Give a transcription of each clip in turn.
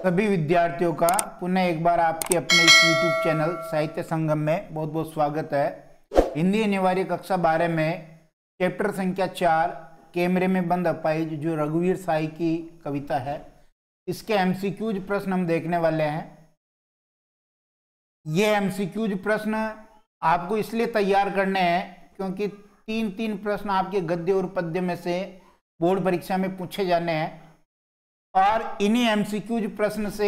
सभी विद्यार्थियों का पुनः एक बार आपके अपने इस YouTube चैनल साहित्य संगम में बहुत बहुत स्वागत है। हिंदी अनिवार्य कक्षा 12 में चैप्टर संख्या 4 कैमरे में बंद अपाहिज जो रघुवीर साई की कविता है, इसके एमसीक्यूज प्रश्न हम देखने वाले हैं। ये एमसीक्यूज प्रश्न आपको इसलिए तैयार करने हैं क्योंकि तीन प्रश्न आपके गद्य और पद्य में से बोर्ड परीक्षा में पूछे जाने हैं और इन्हीं एमसीक्यूज प्रश्न से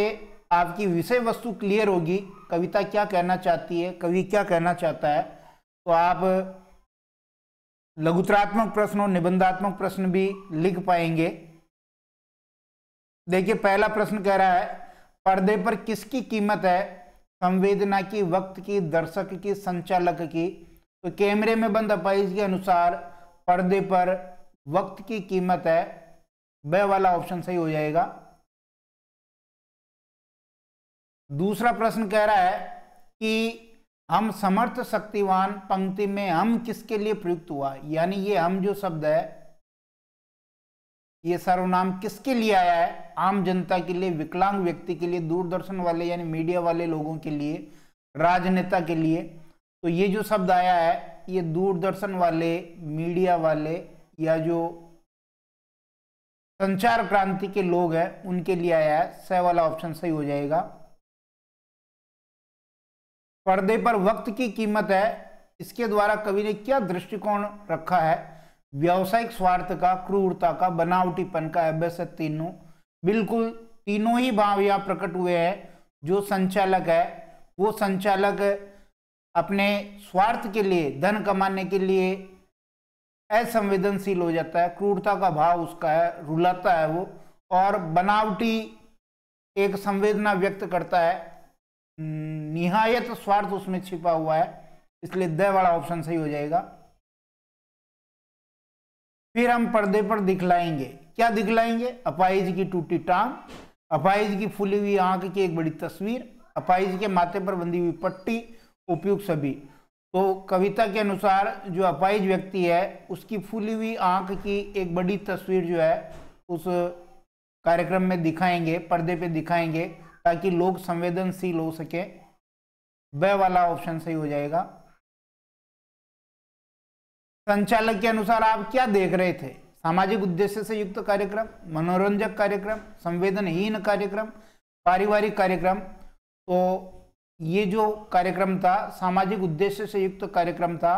आपकी विषय वस्तु क्लियर होगी। कविता क्या कहना चाहती है, कवि क्या कहना चाहता है, तो आप लघुतरात्मक प्रश्न और निबंधात्मक प्रश्न भी लिख पाएंगे। देखिए, पहला प्रश्न कह रहा है पर्दे पर किसकी कीमत है? संवेदना की, वक्त की, दर्शक की, संचालक की। तो कैमरे में बंद अपाहिज के अनुसार पर्दे पर वक्त की कीमत है, ब वाला ऑप्शन सही हो जाएगा। दूसरा प्रश्न कह रहा है कि हम समर्थ शक्तिवान पंक्ति में हम किसके लिए प्रयुक्त हुआ, यानी ये हम जो शब्द है ये सर्वनाम किसके लिए आया है? आम जनता के लिए, विकलांग व्यक्ति के लिए, दूरदर्शन वाले यानी मीडिया वाले लोगों के लिए, राजनेता के लिए। तो ये जो शब्द आया है ये दूरदर्शन वाले, मीडिया वाले या जो संचार क्रांति के लोग हैं उनके लिए आया है, स वाला ऑप्शन सही हो जाएगा। पर्दे पर वक्त की कीमत है, इसके द्वारा कवि ने क्या दृष्टिकोण रखा है? व्यावसायिक स्वार्थ का, क्रूरता का, बनावटीपन का, अवश्य तीनों, बिल्कुल तीनों ही भाव यहाँ प्रकट हुए हैं। जो संचालक है वो संचालक अपने स्वार्थ के लिए, धन कमाने के लिए असंवेदनशील हो जाता है, क्रूरता का भाव उसका है, रुलाता है वो, और बनावटी एक संवेदना व्यक्त करता है, निहायत स्वार्थ उसमें छिपा हुआ है, इसलिए द वाला ऑप्शन सही हो जाएगा। फिर हम पर्दे पर दिखलाएंगे, क्या दिखलाएंगे? अपाहिज की टूटी टांग, अपाहिज की फूली हुई आंख की एक बड़ी तस्वीर, अपाहिज के माथे पर बंधी हुई पट्टी, उपयुक्त सभी। तो कविता के अनुसार जो अपाहिज व्यक्ति है उसकी फूली हुई आंख की एक बड़ी तस्वीर जो है उस कार्यक्रम में दिखाएंगे, पर्दे पे दिखाएंगे, ताकि लोग संवेदनशील हो सके। ब वाला ऑप्शन सही हो जाएगा। संचालक के अनुसार आप क्या देख रहे थे? सामाजिक उद्देश्य से युक्त कार्यक्रम, मनोरंजक कार्यक्रम, संवेदनहीन कार्यक्रम, पारिवारिक कार्यक्रम। तो ये जो कार्यक्रम था सामाजिक उद्देश्य से युक्त कार्यक्रम था,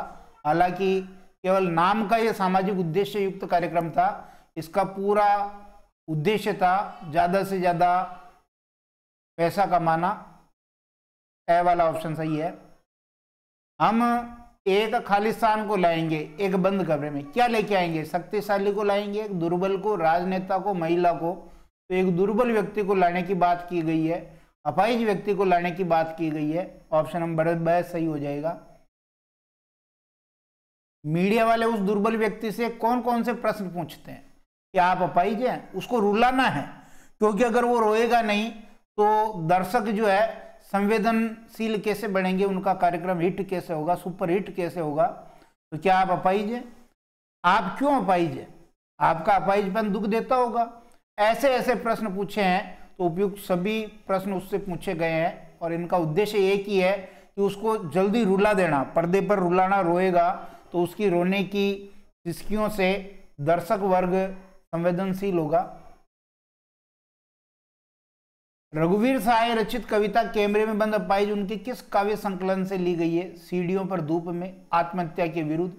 हालांकि केवल नाम का ये सामाजिक उद्देश्य युक्त कार्यक्रम था, इसका पूरा उद्देश्य था ज़्यादा से ज़्यादा पैसा कमाना। ए वाला ऑप्शन सही है। हम एक खालिस्तान को लाएंगे एक बंद कमरे में, क्या लेके आएंगे? शक्तिशाली को लाएंगे, एक दुर्बल को, राजनेता को, महिला को। तो एक दुर्बल व्यक्ति को लाने की बात की गई है, अपाहिज व्यक्ति को लाने की बात की गई है, ऑप्शन नंबर ब सही हो जाएगा। मीडिया वाले उस दुर्बल व्यक्ति से कौन कौन से प्रश्न पूछते हैं? क्या आप अपाहिज हैं? उसको रुलाना है, क्योंकि अगर वो रोएगा नहीं तो दर्शक जो है संवेदनशील कैसे बनेंगे, उनका कार्यक्रम हिट कैसे होगा, सुपर हिट कैसे होगा। तो क्या आप अपाहिज हैं? आप क्यों अपाहिज हैं? आपका अपाहिजपन दुख देता होगा। ऐसे ऐसे प्रश्न पूछे हैं, तो उपयुक्त सभी प्रश्न उससे पूछे गए हैं और इनका उद्देश्य एक ही है कि उसको जल्दी रुला देना। पर्दे पर रुलाना, रोएगा तो उसकी रोने की सिसकियों से दर्शक वर्ग संवेदनशील होगा। रघुवीर साई रचित कविता कैमरे में बंद अपाहिज उनके किस काव्य संकलन से ली गई है? सीढ़ियों पर धूप में, आत्महत्या के विरुद्ध,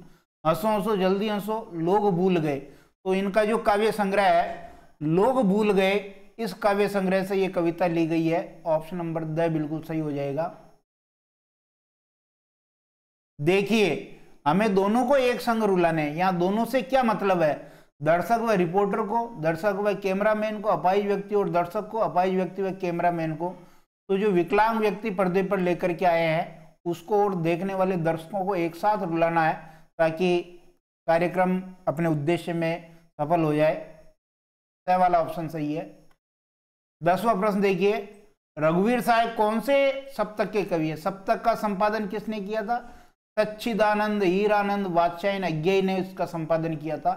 हंसो हंसो जल्दी हंसो, लोग भूल गए। तो इनका जो काव्य संग्रह है लोग भूल गए, इस काव्य संग्रह से ये कविता ली गई है, ऑप्शन नंबर द बिल्कुल सही हो जाएगा। देखिए, हमें दोनों को एक संग रुलाने हैं। यहां दोनों से क्या मतलब है? दर्शक व रिपोर्टर को, दर्शक व कैमरामैन को, अपाहिज व्यक्ति और दर्शक को, अपाहिज व्यक्ति व कैमरामैन को। तो जो विकलांग व्यक्ति पर्दे पर लेकर के आए हैं उसको और देखने वाले दर्शकों को एक साथ रुलाना है, ताकि कार्यक्रम अपने उद्देश्य में सफल हो जाए। स वाला ऑप्शन सही है। 10वां प्रश्न देखिए, रघुवीर साई कौन से सप्तक के कवि है? सप्तक का संपादन किसने किया था? सच्चिदानंद हीरानंद वात्स्यायन अज्ञेय ने इसका संपादन किया था।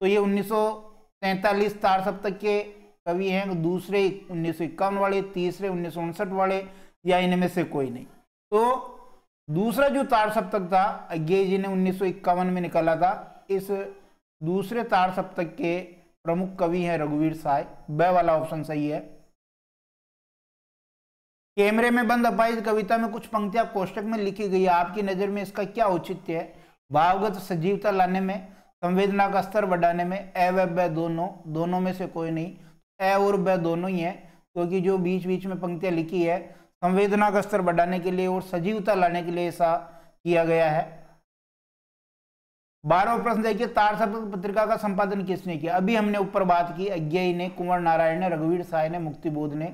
तो ये 1943 तार सप्तक के कवि हैं दूसरे 1951 वाले, तीसरे 1959 वाले, या इनमें से कोई नहीं। तो दूसरा जो ताड़ सप्तक था अज्ञेय जी ने 1951 में निकाला था। इस दूसरे ताड़ सप्तक के प्रमुख कवि हैं रघुवीर साय। ब वाला ऑप्शन सही है। कैमरे में बंद अपाहिज कविता में कुछ पंक्तियां कोष्टक में लिखी गई है, आपकी नजर में इसका क्या औचित्य है? भावगत सजीवता लाने में, संवेदना का स्तर बढ़ाने में, ए व ब दोनों में से कोई नहीं। ए और ब दोनों ही है, क्योंकि जो बीच बीच में पंक्तियां लिखी है संवेदना का स्तर बढ़ाने के लिए और सजीवता लाने के लिए ऐसा किया गया है। 12वां प्रश्न देखिए, ताड़ सप्तक पत्रिका का संपादन किसने किया? अभी हमने ऊपर बात की, अज्ञेय ने, कुंवर नारायण ने, रघुवीर साय ने, मुक्तिबोध ने,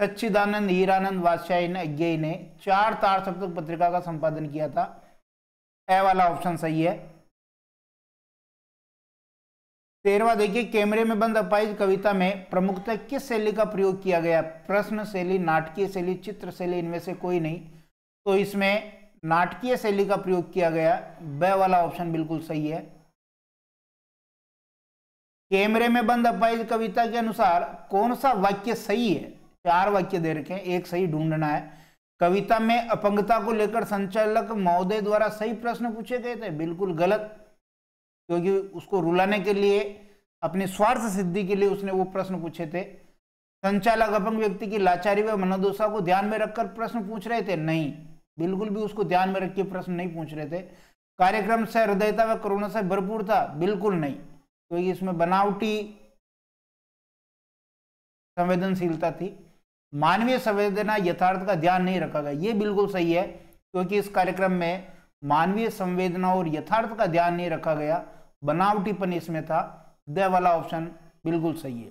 सच्चिदानंद हीरानंद वात्स्यायी ने, अज्ञेय ने 4 ताड़ सप्तक पत्रिका का संपादन किया था। ए वाला ऑप्शन सही है। 13वां देखिए, कैमरे में बंद अपाहिज कविता में प्रमुखतः किस शैली का प्रयोग किया गया? प्रश्न शैली, नाटकीय शैली, चित्र शैली, इनमें से कोई नहीं। तो इसमें नाटकीय शैली का प्रयोग किया गया। ब वाला ऑप्शन बिल्कुल सही है। कैमरे में बंद अपाहिज कविता के अनुसार कौन सा वाक्य सही है? 4 वाक्य दे रखे हैं, एक सही ढूंढना है। कविता में अपंगता को लेकर संचालक महोदय द्वारा सही प्रश्न पूछे गए थे? बिल्कुल गलत, क्योंकि उसको रुलाने के लिए, अपने स्वार्थ सिद्धि के लिए उसने वो प्रश्न पूछे थे। संचालक अपंग व्यक्ति की लाचारी व मनोदशा को ध्यान में रखकर प्रश्न पूछ रहे थे? नहीं, बिल्कुल भी उसको ध्यान में रख के प्रश्न नहीं पूछ रहे थे। कार्यक्रम से हृदयता व करुणा से भरपूर था? बिल्कुल नहीं, क्योंकि इसमें बनावटी संवेदनशीलता थी। मानवीय संवेदना यथार्थ का ध्यान नहीं रखा गया, ये बिल्कुल सही है, क्योंकि इस कार्यक्रम में मानवीय संवेदना और यथार्थ का ध्यान नहीं रखा गया, बनावटीपन इसमें था। द वाला ऑप्शन बिल्कुल सही है।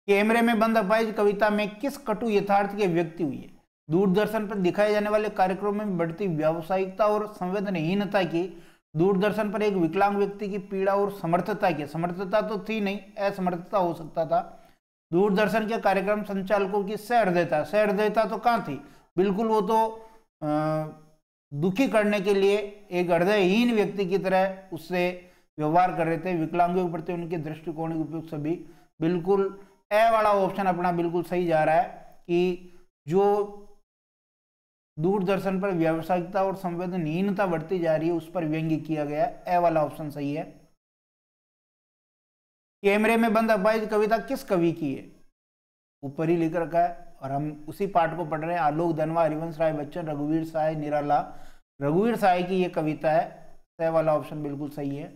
कैमरे में बंद अपाहिज कविता में किस कटु यथार्थ की व्यक्ति हुई है? दूरदर्शन पर दिखाए जाने वाले कार्यक्रमों में बढ़ती व्यावसायिकता और संवेदनहीनता की, दूरदर्शन पर एक विकलांग व्यक्ति की पीड़ा और समर्थता की, समर्थता तो थी नहीं, असमर्थता हो सकता था। दूरदर्शन के कार्यक्रम संचालकों की सहृदयता, सहृदयता तो कहाँ थी? बिल्कुल वो तो दुखी करने के लिए एक हृदयहीन व्यक्ति की तरह उससे व्यवहार कर रहे थे। विकलांगों के प्रति उनके दृष्टिकोण के उपयोग सभी, बिल्कुल ए वाला ऑप्शन अपना बिल्कुल सही जा रहा है कि जो दूरदर्शन पर व्यावसायिकता और संवेदनहीनता बढ़ती जा रही है उस पर व्यंग्य किया गया। ए वाला ऑप्शन सही है। कैमरे में बंद अपाहिज कविता किस कवि की है? ऊपर ही लिख रखा है और हम उसी पाठ को पढ़ रहे हैं। आलोक धनवा, हरिवंश राय बच्चन, रघुवीर साय, निराला। रघुवीर साय की ये कविता है। स वाला ऑप्शन बिल्कुल सही है।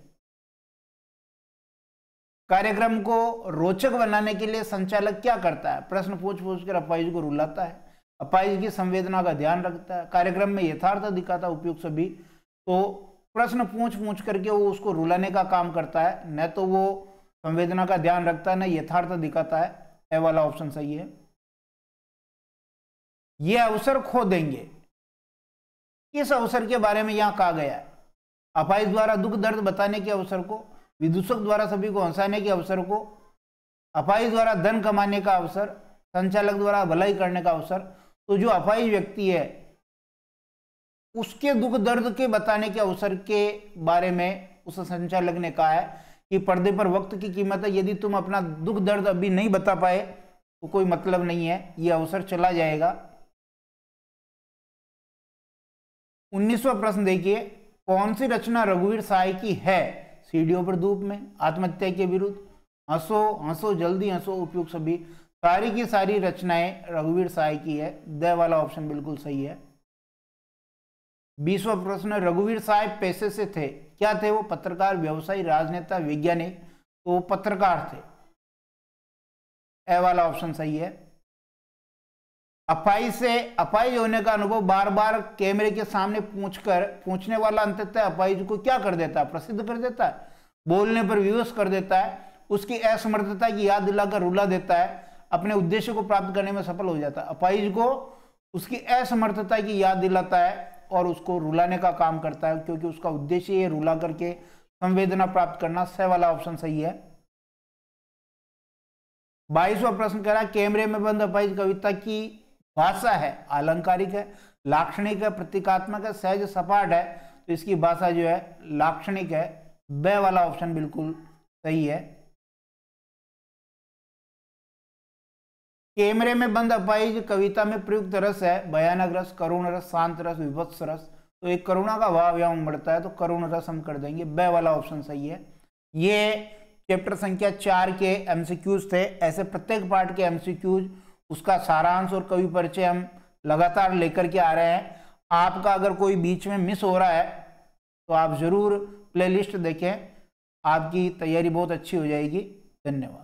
कार्यक्रम को रोचक बनाने के लिए संचालक क्या करता है? प्रश्न पूछ कर अपाहिज को रुलाता है, अपाहिज की संवेदना का ध्यान रखता है, कार्यक्रम में यथार्थ दिखाता उपयुक्त सभी। तो प्रश्न पूछ करके वो उसको रुलाने का काम करता है, न तो वो संवेदना का ध्यान रखता है, न यथार्थ दिखाता है। ए वाला ऑप्शन सही है। ये अवसर खो देंगे, किस अवसर के बारे में यहां कहा गया है? अपाहिज द्वारा दुख दर्द बताने के अवसर को, विदूषक द्वारा सभी को हंसाने के अवसर को, अपाहिज द्वारा धन कमाने का अवसर, संचालक द्वारा भलाई करने का अवसर। तो जो अपाहिज व्यक्ति है उसके दुख दर्द के बताने के अवसर के बारे में उस संचालक ने कहा है कि पर्दे पर वक्त की कीमत है, यदि तुम अपना दुख दर्द अभी नहीं बता पाए तो कोई मतलब नहीं है, ये अवसर चला जाएगा। 19वां प्रश्न देखिए, कौन सी रचना रघुवीर साय की है? सीढ़ियों पर धूप में, आत्महत्या के विरुद्ध, हंसो हंसो जल्दी हंसो, उपयुक्त सभी। सारी की सारी रचनाएं रघुवीर साय की है। द वाला ऑप्शन बिल्कुल सही है। 20वां प्रश्न, रघुवीर साय पेशे से थे, क्या थे वो? पत्रकार, व्यवसायी, राजनेता, वैज्ञानिक। तो वो पत्रकार थे। ए वाला ऑप्शन सही है। अपाहिज होने का अनुभव बार बार कैमरे के सामने पूछने वाला अंततः अपाहिज को क्या कर देता है? प्रसिद्ध कर देता है, बोलने पर विवश कर देता है, उसकी असमर्थता की याद दिलाकर रुला देता है, अपने उद्देश्य को प्राप्त करने में सफल हो जाता है। अपाहिज को उसकी असमर्थता की याद दिलाता है और उसको रुलाने का काम करता है, क्योंकि उसका उद्देश्य ये रुला करके संवेदना प्राप्त करना। स वाला ऑप्शन सही है। 22वां प्रश्न कह रहा है, कैमरे में बंद अपाहिज कविता की भाषा है अलंकारिक है, लाक्षणिक है, प्रतीकात्मक है, सहज सपाट है। तो इसकी भाषा जो है लाक्षणिक है। ब वाला ऑप्शन बिल्कुल सही है। कैमरे में बंद अपाहिज कविता में प्रयुक्त रस है भयानक रस, करुण रस, शांत रस, विभत्स रस। तो एक करुणा का भाव यहाँ उमड़ता है तो करुण रस हम कर देंगे, ब वाला ऑप्शन सही है। ये चैप्टर संख्या 4 के एमसीक्यूज थे। ऐसे प्रत्येक पार्ट के एमसीक्यूज, उसका सारांश और कवि परिचय हम लगातार लेकर के आ रहे हैं। आपका अगर कोई बीच में मिस हो रहा है तो आप जरूर प्लेलिस्ट देखें, आपकी तैयारी बहुत अच्छी हो जाएगी। धन्यवाद।